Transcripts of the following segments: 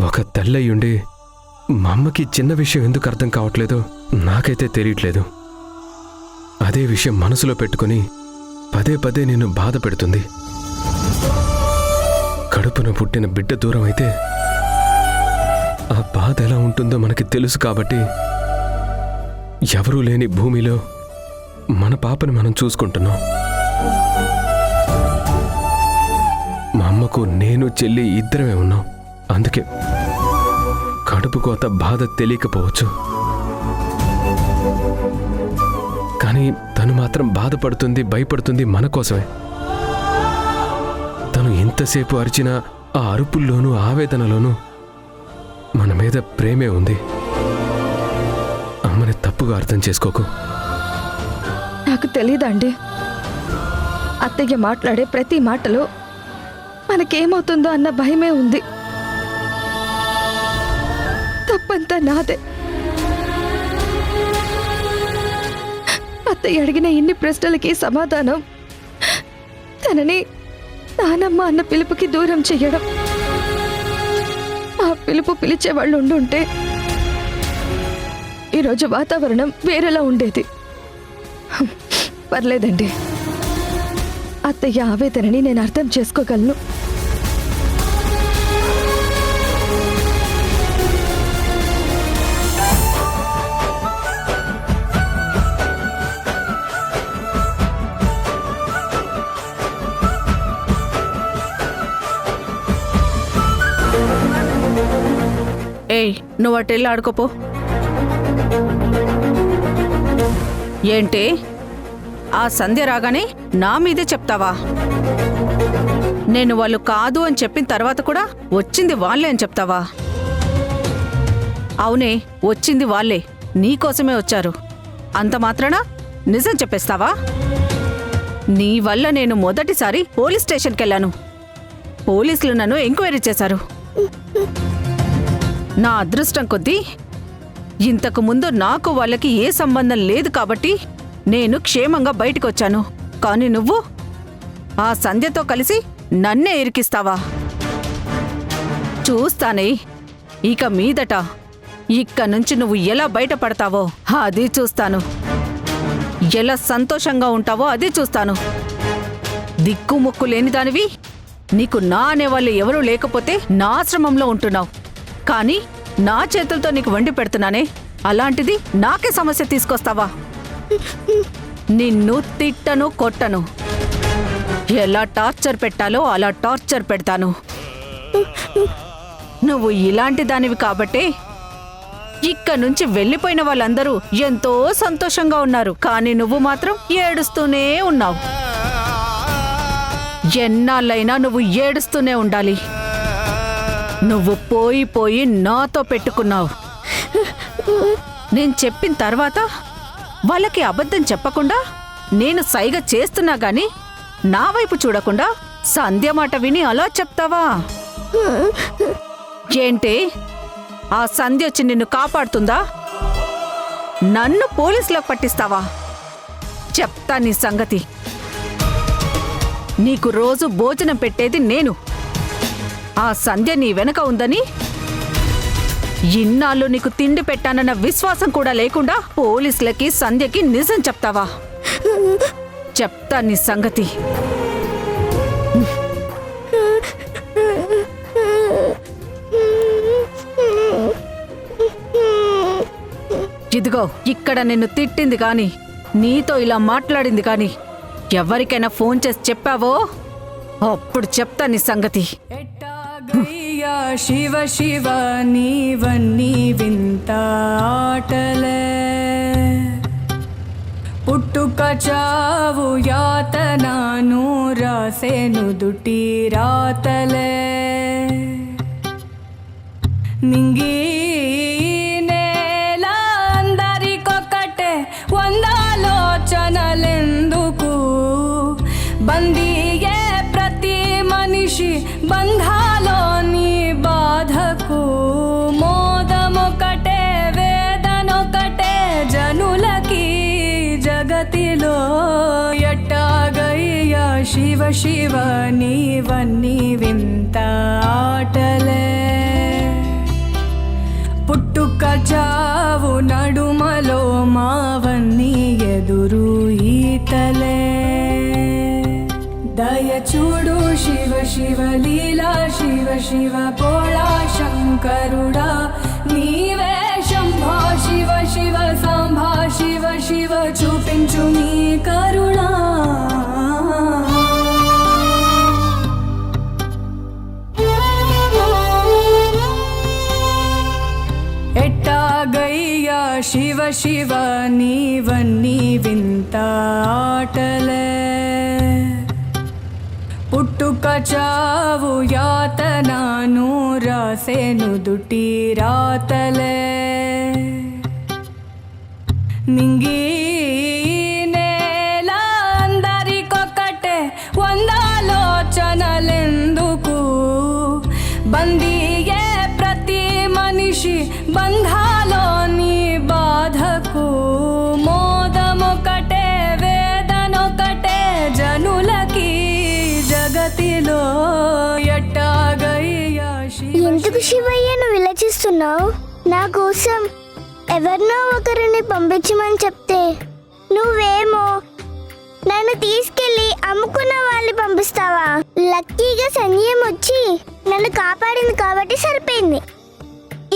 ఒక తల్లయ్యుండి మా అమ్మకి చిన్న విషయం ఎందుకు అర్థం కావట్లేదో నాకైతే తెలియట్లేదు. అదే విషయం మనసులో పెట్టుకుని పదే పదే నేను బాధ పెడుతుంది. కడుపున పుట్టిన బిడ్డ దూరం అయితే ఆ బాధ ఎలా ఉంటుందో మనకి తెలుసు కాబట్టి ఎవరూ లేని భూమిలో మన పాపని మనం చూసుకుంటున్నాం. మా అమ్మకు నేను చెల్లి ఇద్దరమే ఉన్నాం. అందుకే కడుపు కోత బాధ తెలియకపోవచ్చు, కానీ తను మాత్రం బాధపడుతుంది, భయపడుతుంది మన కోసమే. తను ఎంతసేపు అరిచినా ఆ అరుపుల్లోనూ ఆవేదనలోనూ మన మీద ప్రేమే ఉంది. అమ్మని తప్పుగా అర్థం చేసుకోకు. నాకు తెలీదండి. అత్తయ్య మాట్లాడే ప్రతి మాటలో మనకేమవుతుందో అన్న భయమే ఉంది. తప్పంతా నాదే. అత్తయ్య అడిగిన ఇన్ని ప్రశ్నలకి సమాధానం తనని నానమ్మ అన్న పిలుపుకి దూరం చెయ్యడం. ఆ పిలుపు పిలిచేవాళ్ళు ఉండుంటే ఈరోజు వాతావరణం వేరేలా ఉండేది. పర్లేదండి, అత్తయ్య ఆవేదనని నేను అర్థం చేసుకోగలను. ఏయ్, నువ్వు అటెళ్ళి ఆడుకోపో. ఏంటి, ఆ సంధ్య రాగానే నా మీదే చెప్తావా? నేను వాళ్ళు కాదు అని చెప్పిన తర్వాత కూడా వచ్చింది వాళ్ళే అని చెప్తావా? అవునే, వచ్చింది వాళ్ళే, నీకోసమే వచ్చారు. అంత మాత్రాన నిజం చెప్పేస్తావా? నీ వల్ల నేను మొదటిసారి పోలీస్ స్టేషన్కి వెళ్ళాను. పోలీసులు నన్ను ఎంక్వైరీ చేశారు. నా అదృష్టం కొద్దీ ఇంతకు ముందు నాకు వాళ్ళకి ఏ సంబంధం లేదు కాబట్టి నేను క్షేమంగా బయటకొచ్చాను. కానీ నువ్వు ఆ సంధ్యతో కలిసి నన్నే ఇరికిస్తావా? చూస్తానే ఇక మీదట. ఇక్క నుంచి నువ్వు ఎలా బయటపడతావో అది చూస్తాను. ఎలా సంతోషంగా ఉంటావో అది చూస్తాను. దిక్కుముక్కు లేని దానివి. నీకు నా అనేవాళ్ళు ఎవరూ లేకపోతే నా ఆశ్రమంలో ఉంటున్నావు. కానీ నా చేతులతో నీకు వండి పెడుతున్నానే, అలాంటిది నాకే సమస్య తీసుకొస్తావా? నిన్ను తిట్టను, కొట్టను. ఎలా టార్చర్ పెట్టాలో అలా టార్చర్ పెడతాను. నువ్వు ఇలాంటి దానివి కాబట్టే ఇక్క నుంచి వెళ్ళిపోయిన వాళ్ళందరూ ఎంతో సంతోషంగా ఉన్నారు. కానీ నువ్వు మాత్రం ఏడుస్తూనే ఉన్నావు. ఎన్నాళ్ళైనా నువ్వు ఏడుస్తూనే ఉండాలి. నువ్వు పోయి పోయి నాతో పెట్టుకున్నావు. నేను చెప్పిన తర్వాత వాళ్ళకి అబద్ధం చెప్పకుండా నేను సైగ చేస్తున్నా గాని నా వైపు చూడకుండా సంధ్య మాట విని అలా చెప్తావా? ఏంటి, ఆ సంధ్య వచ్చి నిన్ను కాపాడుతుందా? నన్ను పోలీసులకు పట్టిస్తావా? చెప్తా నీ సంగతి. నీకు రోజు భోజనం పెట్టేది నేను. ఆ సంధ్య నీ వెనక ఉందని, ఇన్నాళ్ళు నీకు తిండి పెట్టానన్న విశ్వాసం కూడా లేకుండా పోలీసులకి సంధ్యకి నిజం చెప్తావా? చెప్తా నీ సంగతి. ఇదిగో, ఇక్కడ నిన్ను తిట్టింది కాని, నీతో ఇలా మాట్లాడింది కాని ఎవరికైనా ఫోన్ చేసి చెప్పావో అప్పుడు చెప్తా నీ సంగతి. శివ శివ నీవన్నీ వింత ఆటలే, పుట్టుక చావు యాతనాను రాసేను దుటి రాతలే, నింగి నేల అందరికొక్కటే వందాలోచనలెందుకు, బందీయే ప్రతి మనిషి బంధాలోని బాధకు, మోదమొకటే వేదనొకటే జనులకి జగతిలో, ఎట్టాగయ్యా శివ శివ నీవన్నీ వింత ఆటలే. शिव भोळा शङ्करुडा नीवे शम्भो शिव शिव साम्भा शिव शिव చూపించు నీ కరుణా ఎట్టాగయ్యా శివ శివ నీవన్నీ వింత ఆటలే పుట్టుక చావు యాతనాను రాసేను దుటి రాతలే నింగి నేల అందరికొకటే వందాలోచనలెందుకు బందీయే ప్రతి మనిషి బంధాలోని బాధకు మోదమొకటే వేదనొకటే జనులకి జగతిలో ఎట్టాగయ్యా ఎందుకు శివయ్య నువ్వు ఇలా చేస్తున్నావు? నా కోసం ఎవరినో ఒకరిని పంపించమని చెప్తే నువ్వేమో నన్ను తీసుకెళ్లి అమ్ముకున్న వాళ్ళని పంపిస్తావా? లక్కీగా సంజయమ్మ వచ్చి నన్ను కాపాడింది కాబట్టి సరిపోయింది.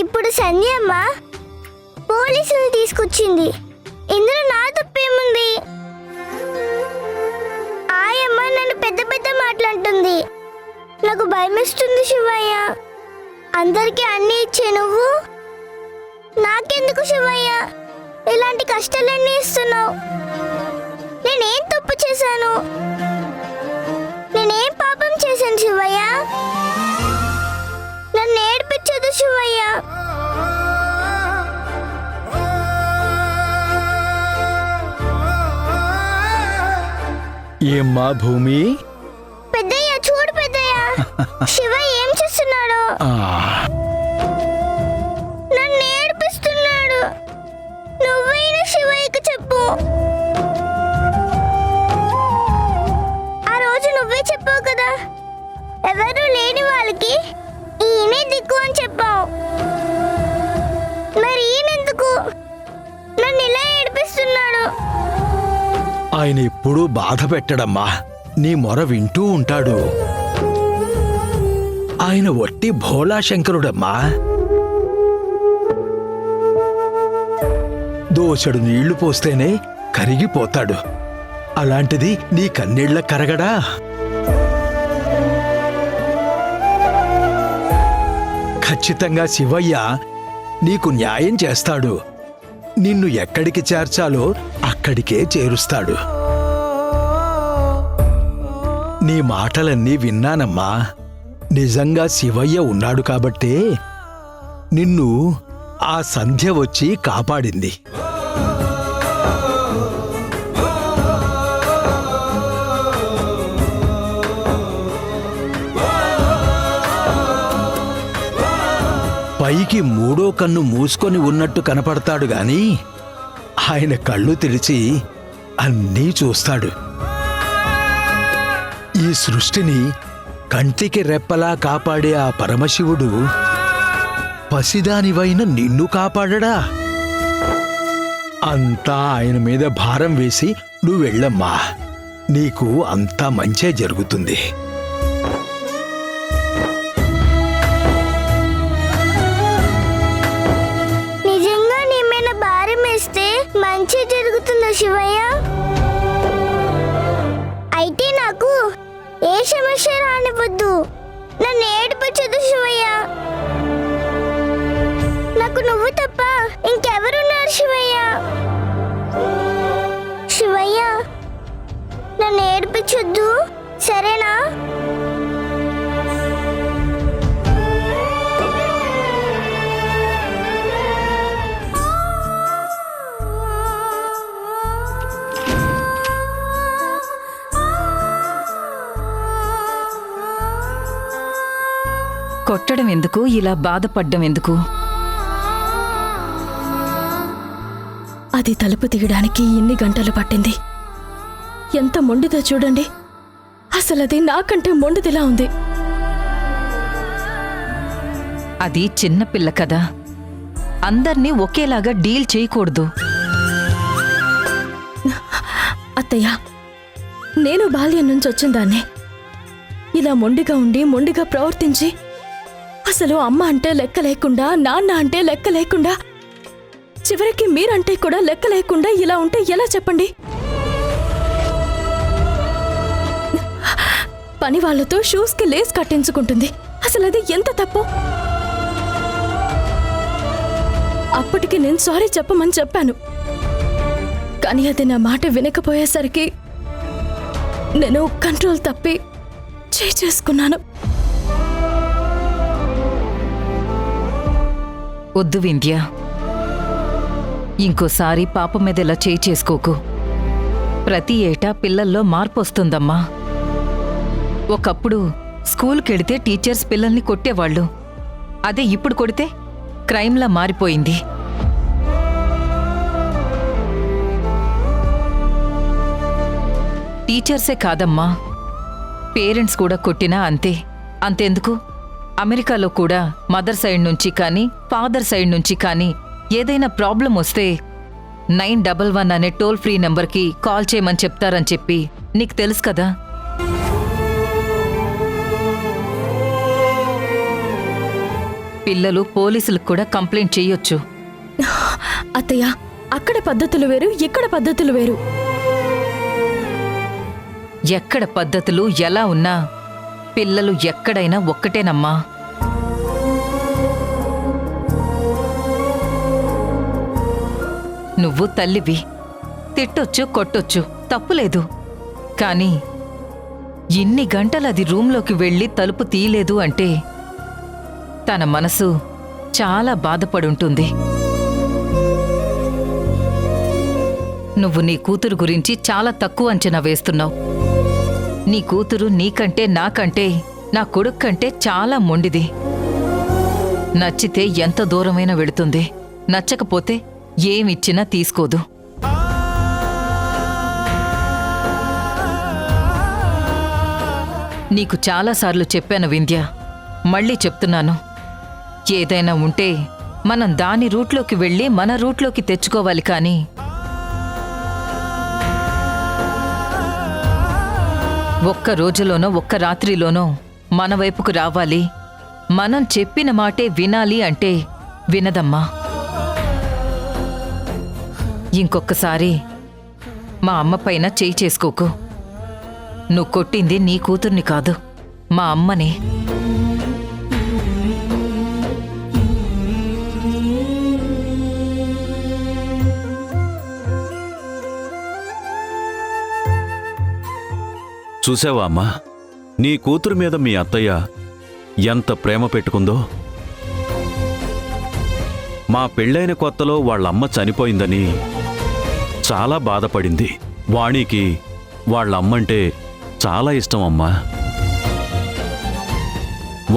ఇప్పుడు సంజయమ్మ పోలీసులు తీసుకొచ్చింది. ఇందులో నా తప్పేముంది? ఆయమ్మ నన్ను పెద్ద పెద్ద మాట్లాడుతుంది. నాకు భయమేస్తుంది శివయ్య. అందరికీ అన్నీ ఇచ్చే నువ్వు నాకెందుకు శివయ్య ఇలాంటి కష్టాలన్నీ ఇస్తున్నావు? నేనేం తప్పు చేశాను? నేనేం పాపం చేశాను శివయ్య? నన్ను ఏడిపించదు శివయ్య. ఏమ్మా భూమి? పెద్దయ్య చూడు పెద్దయ్య, శివయ్య ఏం చేస్తున్నాడు? నన్ను ఏడిపిస్తున్నాడు. నువ్వైనా శివయ్యకి చెప్పు. ఆ రోజు నువ్వే చెప్పావు కదా, ఎవరు లేని వాళ్ళకి ఈయనే దిక్కు అని చెప్పావు. మరి ఈయనెందుకు నన్ను ఇలా ఏడిపిస్తున్నాడు? ఆయన ఎప్పుడూ బాధ పెట్టడమ్మా, నీ మొర వింటూ ఉంటాడు. ఆయన వట్టి భోళా శంకరుడమ్మా. దోసెడు నీళ్లు పోస్తేనే కరిగిపోతాడు. అలాంటిది నీ కన్నీళ్ల కరగడా? ఖచ్చితంగా శివయ్య నీకు న్యాయం చేస్తాడు. నిన్ను ఎక్కడికి చేర్చాలో అక్కడికే చేరుస్తాడు. నీ మాటలన్నీ విన్నానమ్మా. నిజంగా శివయ్య ఉన్నాడు కాబట్టే నిన్ను ఆ సంధ్య వచ్చి కాపాడింది. పైకి మూడో కన్ను మూసుకొని ఉన్నట్టు కనపడతాడు గాని ఆయన కళ్ళు తెరిచి అన్నీ చూస్తాడు. ఈ సృష్టిని కంటికి రెప్పలా కాపాడే ఆ పరమశివుడు పసిదానివైన నిన్ను కాపాడడా? అంతా ఆయన మీద భారం వేసి నువ్వు వెళ్ళమ్మా. నీకు అంతా మంచే జరుగుతుంది. నిజంగా నీ మీద భారం వేస్తే మంచి జరుగుతుందా శివయ్య? అయితే నాకు ఏ సమస్య రానివ్వద్దు. నన్ను ఏడిపించదు శివయ్య. నాకు నువ్వు తప్ప ఇంకెవరున్నారు శివయ్య? శివయ్య నన్ను ఏడిపించొద్దు, సరేనా? కొట్టడం ఎందుకు, ఇలా బాధపడ్డం ఎందుకు? అది తలుపు తీయడానికి ఇన్ని గంటలు పట్టింది. ఎంత మొండిదో చూడండి. అసలది నాకంటే మొండిదిలా ఉంది. అది చిన్నపిల్ల కదా, అందర్నీ ఒకేలాగా డీల్ చేయకూడదు. అత్తయ్య, నేను బాల్యం నుంచి వచ్చిన దాన్నే. ఇలా మొండిగా ఉండి మొండిగా ప్రవర్తించి అసలు అమ్మ అంటే లెక్క లేకుండా, నాన్న అంటే లెక్క లేకుండా, చివరికి మీరంటే కూడా లెక్క లేకుండా ఇలా ఉంటే ఎలా చెప్పండి? పని వాళ్ళతో షూస్కి లేస్ కట్టించుకుంటుంది. అసలు అది ఎంత తప్పు? అప్పటికి నేను సారీ చెప్పమని చెప్పాను, కానీ అది నా మాట వినకపోయేసరికి నేను కంట్రోల్ తప్పి చేసుకున్నాను. వద్దు వింధ్య, ఇంకోసారి పాప మీద ఇలా చేసుకోకు. ప్రతి ఏటా పిల్లల్లో మార్పు వస్తుందమ్మా. ఒకప్పుడు స్కూల్కెడితే టీచర్స్ పిల్లల్ని కొట్టేవాళ్ళు, అదే ఇప్పుడు కొడితే క్రైమ్లా మారిపోయింది. టీచర్సే కాదమ్మా, పేరెంట్స్ కూడా కొట్టినా అంతే. అంతెందుకు, అమెరికాలో కూడా మదర్ సైడ్ నుంచి కానీ ఫాదర్ సైడ్ నుంచి కానీ ఏదైనా ప్రాబ్లం వస్తే 911 అనే టోల్ ఫ్రీ నెంబర్కి కాల్ చేయమని చెప్తారని చెప్పి నీకు తెలుసు కదా. పిల్లలు పోలీసులకు కూడా కంప్లైంట్ చేయొచ్చు. అత్తయ్య, అక్కడ పద్ధతులు వేరు, ఇక్కడ పద్ధతులు వేరు. ఎక్కడ పద్ధతులు ఎలా ఉన్నా పిల్లలు ఎక్కడైనా ఒక్కటేనమ్మా. నువ్వు తల్లివి, తిట్టొచ్చు కొట్టొచ్చు, తప్పులేదు. కానీ ఇన్ని గంటలు అది రూంలోకి వెళ్ళి తలుపు తీయలేదు అంటే తన మనసు చాలా బాధపడుంటుంది. నువ్వు నీ కూతురు గురించి చాలా తక్కువ అంచనా వేస్తున్నావు. నీ కూతురు నీకంటే నాకంటే నా కొడుకు కంటే చాలా మొండిది. నచ్చితే ఎంత దూరమైనా వెళుతుంది, నచ్చకపోతే ఏమిచ్చినా తీసుకోదు. నీకు చాలాసార్లు చెప్పాను వింధ్య, మళ్ళీ చెప్తున్నాను. ఏదైనా ఉంటే మనం దాని రూట్లోకి వెళ్ళి మన రూట్లోకి తెచ్చుకోవాలి. కానీ ఒక్క రోజులోనో ఒక్క రాత్రిలోనో మన వైపుకు రావాలి, మనం చెప్పిన మాటే వినాలి అంటే వినదమ్మా. ఇంకొక్కసారి మా అమ్మ పైన చేయి చేసుకోకు. నువ్వు కొట్టింది నీ కూతుర్ని కాదు, మా అమ్మనే. చూసావా అమ్మా, నీ కూతురు మీద మీ అత్తయ్య ఎంత ప్రేమ పెట్టుకుందో. మా పెళ్ళైన కొత్తలో వాళ్ళమ్మ చనిపోయిందని చాలా బాధపడింది. వాణికి వాళ్ళమ్మంటే చాలా ఇష్టం అమ్మా.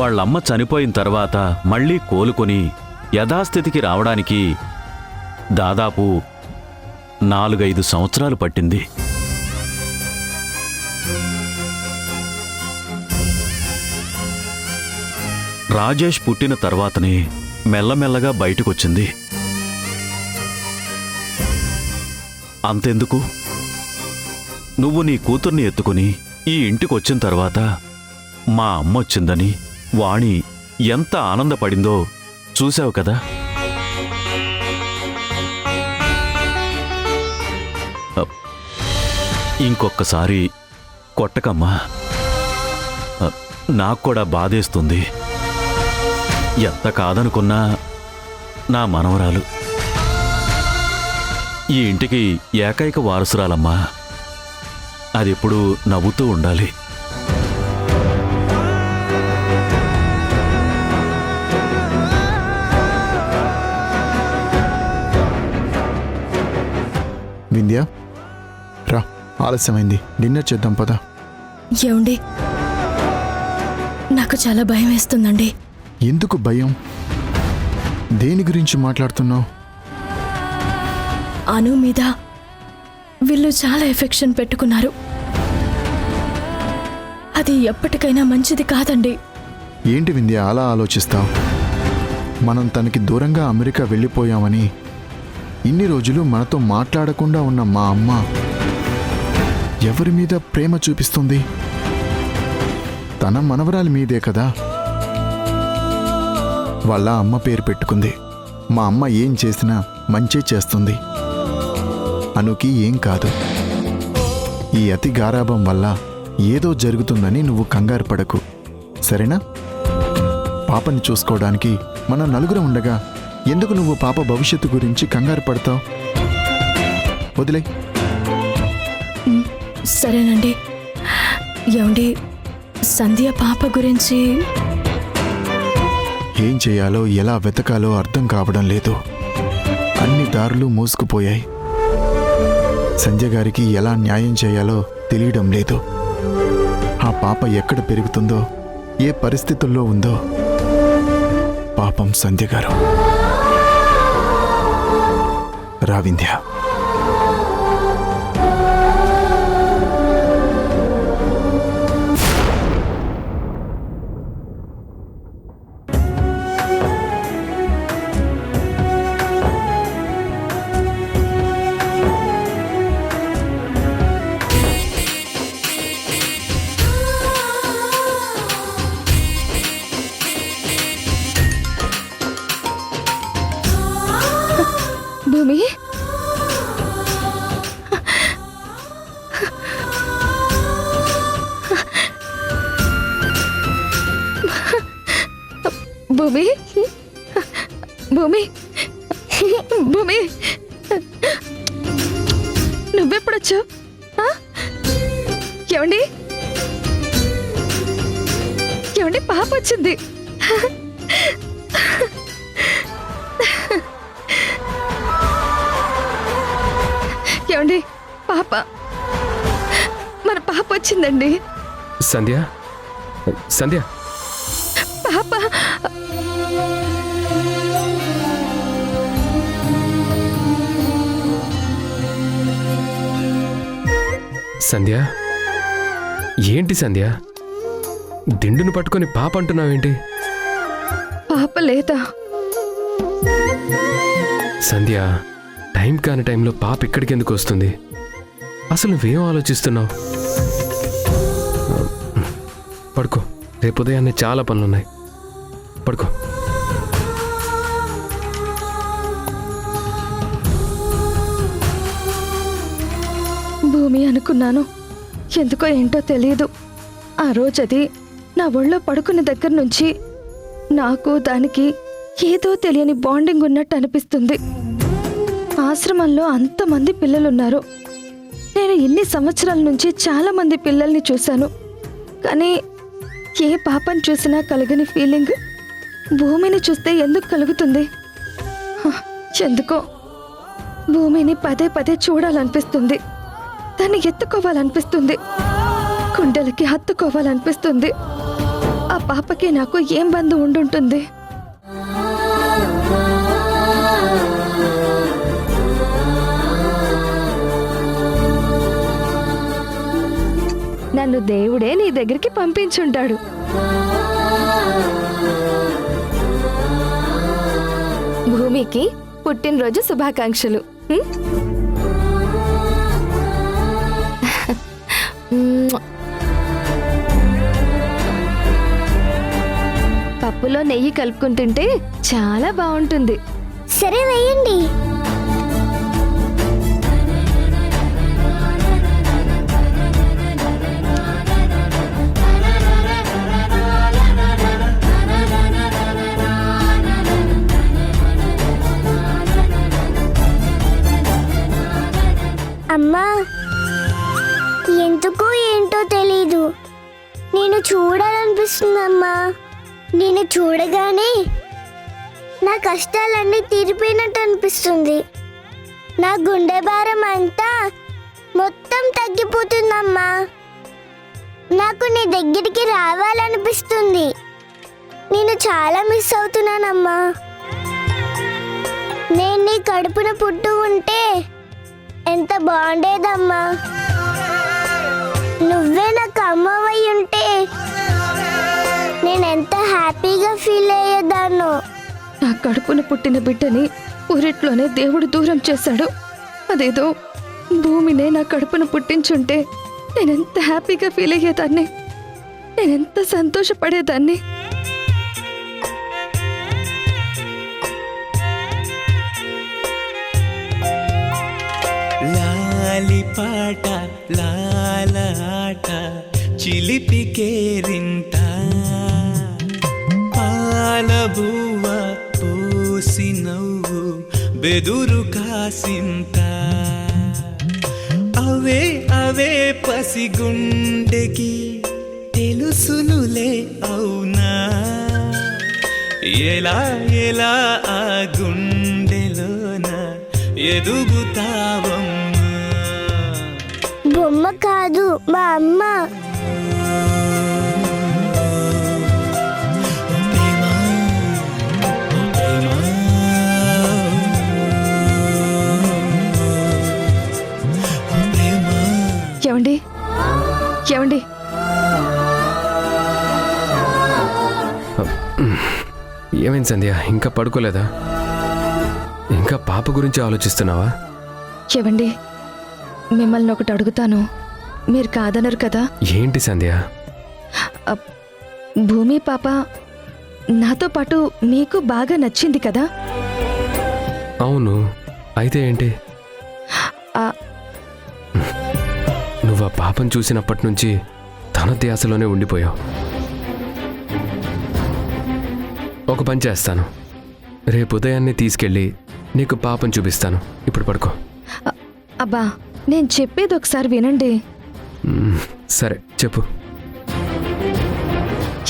వాళ్ళమ్మ చనిపోయిన తర్వాత మళ్ళీ కోలుకొని యథాస్థితికి రావడానికి దాదాపు 4-5 సంవత్సరాలు పట్టింది. రాజేష్ పుట్టిన తర్వాతనే మెల్లమెల్లగా బయటకొచ్చింది. అంతెందుకు, నువ్వు నీ కూతుర్ని ఎత్తుకుని ఈ ఇంటికొచ్చిన తర్వాత మా అమ్మొచ్చిందని వాణి ఎంత ఆనందపడిందో చూశావు కదా. ఇంకొక్కసారి కొట్టకమ్మా, నాకు కూడా బాధేస్తుంది. ఎంత కాదనుకున్నా నా మనవరాలు ఈ ఇంటికి ఏకైక వారసురాలమ్మా. అదెప్పుడు నవ్వుతూ ఉండాలి. వింధ్య, రా, ఆలస్యమైంది, డిన్నర్ చేద్దాం పదా. ఏమండి, నాకు చాలా భయం వేస్తుందండి. ఎందుకు భయం? దేని గురించి మాట్లాడుతున్నావు? అను మీద వీళ్ళు చాలా ఎఫెక్షన్ పెట్టుకున్నారు. అది ఎప్పటికైనా మంచిది కాదండి. ఏంటి వింధ్య అలా ఆలోచిస్తావు? మనం తనకి దూరంగా అమెరికా వెళ్ళిపోయామని ఇన్ని రోజులు మనతో మాట్లాడకుండా ఉన్న మా అమ్మ ఎవరి మీద ప్రేమ చూపిస్తుంది? తన మనవరాలి మీదే కదా. వాళ్ళ అమ్మ పేరు పెట్టుకుంది. మా అమ్మ ఏం చేసినా మంచే చేస్తుంది. అనుకి ఏం కాదు. ఈ అతి గారాబం వల్ల ఏదో జరుగుతుందని నువ్వు కంగారు పడకు, సరేనా? పాపని చూసుకోవడానికి మనం నలుగురం ఉండగా ఎందుకు నువ్వు పాప భవిష్యత్తు గురించి కంగారు పడతావు? వదిలే. సరేనండి. ఏమండి, సంధ్య పాప గురించి ఏం చేయాలో ఎలా వెతకాలో అర్థం కావడం లేదు. అన్ని దారులు మూసుకుపోయాయి. సంజయ్ గారికి ఎలా న్యాయం చేయాలో తెలియడం లేదు. ఆ పాప ఎక్కడ పెరుగుతుందో, ఏ పరిస్థితుల్లో ఉందో. పాపం సంధ్య గారు. రా వింధ్య. భూమి, భూమి, భూమి, భూమి, నువ్వెప్పుడొచ్చావు? ఏమండి, ఏమండి, పాప వచ్చింది. ఏమండి, పాప, మన పాప వచ్చిందండి. సంధ్య, సంధ్య, పాప. సంధ్య, ఏంటి సంధ్య? దిండును పట్టుకొని పాప అంటున్నావేంటి? పాప లేదా? సంధ్య, టైం కాని టైంలో పాప ఇక్కడికి ఎందుకు వస్తుంది? అసలు నువ్వేం ఆలోచిస్తున్నావు? పడుకో, రేపు ఉదయాన్నే చాలా పనులున్నాయి. పడుకో. భూమి అనుకున్నాను. ఎందుకో ఏంటో తెలియదు. ఆ రోజది నా ఒళ్ళో పడుకున్న దగ్గర నుంచి నాకు దానికి ఏదో తెలియని బాండింగ్ ఉన్నట్టు అనిపిస్తుంది. ఆశ్రమంలో అంతమంది పిల్లలున్నారు. నేను ఇన్ని సంవత్సరాల నుంచి చాలా మంది పిల్లల్ని చూశాను. కానీ ఏ పాపను చూసినా కలగని ఫీలింగ్ భూమిని చూస్తే ఎందుకు కలుగుతుంది? ఎందుకో భూమిని పదే పదే చూడాలనిపిస్తుంది. దాన్ని ఎత్తుకోవాలనిపిస్తుంది. కుండలకి హత్తుకోవాలనిపిస్తుంది. ఆ పాపకి నాకు ఏం బంధం ఉండుంటుంది? నన్ను దేవుడే నీ దగ్గరికి పంపించుంటాడు. భూమికి పుట్టినరోజు శుభాకాంక్షలు. పప్పులో నెయ్యి కలుపుకుంటుంటే చాలా బాగుంటుంది. సరే, వేయండి. అమ్మా, ఎందుకు ఏంటో తెలీదు, నేను చూడాలనిపిస్తుందమ్మా. నేను చూడగానే నా కష్టాలన్నీ తీరిపోయినట్టు అనిపిస్తుంది. నా గుండె భారం అంతా మొత్తం తగ్గిపోతుందమ్మా. నాకు నీ దగ్గరికి రావాలనిపిస్తుంది. నేను చాలా మిస్ అవుతున్నానమ్మా. నేను నీ కడుపున పుట్టు ఉంటే ఎంత బాగుండేదమ్మా. నువ్వే నాకు అమ్మవై ఉంటే నేనెంత హ్యాపీగా ఫీల్ అయ్యేదాన్నో. నా కడుపున పుట్టిన బిడ్డని ఊరిట్లోనే దేవుడు దూరం చేశాడు. అదేదో భూమినే నా కడుపున పుట్టించుంటే నేనెంత హ్యాపీగా ఫీల్ అయ్యేదాన్ని, నేనెంత సంతోషపడేదాన్ని. లాలిపాట లాలాట చిలిపి కేరింత పాలబువ్వ పోసి నవ్వు బెదురు కాసింత అవే అవే పసిగుండెకి తెలుసునులే అవునా ఎలా ఎలా ఆ గుండెలోన ఎదుగుతావమ్మా బొమ్మ కాదు మా అమ్మ. ఏమండి ఏమండి ఏమైంది సంధ్య, ఇంకా పడుకోలేదా? ఇంకా పాప గురించి ఆలోచిస్తున్నావా? ఏవండి మిమ్మల్ని ఒకటి అడుగుతాను, మీరు కాదనరు కదా? ఏంటి సంధ్య? భూమి పాప నాతో పాటు మీకు బాగా నచ్చింది కదా? అవును, అయితే ఏంటి? ఆ, నువ్వు ఆ పాపను చూసినప్పటి నుంచి తన ధ్యాసలోనే ఉండిపోయావు. ఒక పని చేస్తాను, రేపు ఉదయాన్నే తీసుకెళ్ళి నీకు పాపను చూపిస్తాను. ఇప్పుడు పడుకో. అబ్బా నేను చెప్పేది ఒకసారి వినండి. సరే చెప్పు.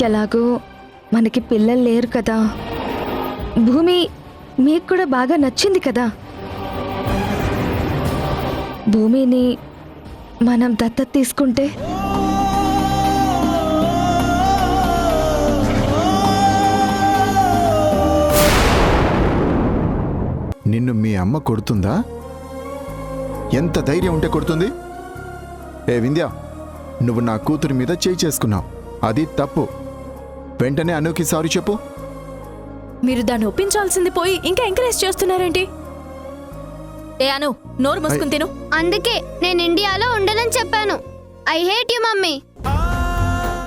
ఎలాగో మనకి పిల్లలు లేరు కదా, భూమి మీకు కూడా బాగా నచ్చింది కదా, భూమిని మనం దత్తత తీసుకుంటే నిన్ను మీ అమ్మ కొడుతుందా? ఎంత ధైర్యం ఉంటే కొడుతుంది? ఏ వింధ్య, నువ్వు నా కూతురి మీద చేయి చేసుకున్నావు, అది తప్పు. వెంటనే అనుకి సారీ చెప్పు. మీరు దాన్ని ఒప్పించాల్సింది పోయి ఇంకా ఎంకరేజ్ చేస్తున్నారేంటి? ఏ అను, నోరు మూసుకుని తిను. అందుకే నేను ఇండియాలో ఉండనని చెప్పాను. I hate you mummy.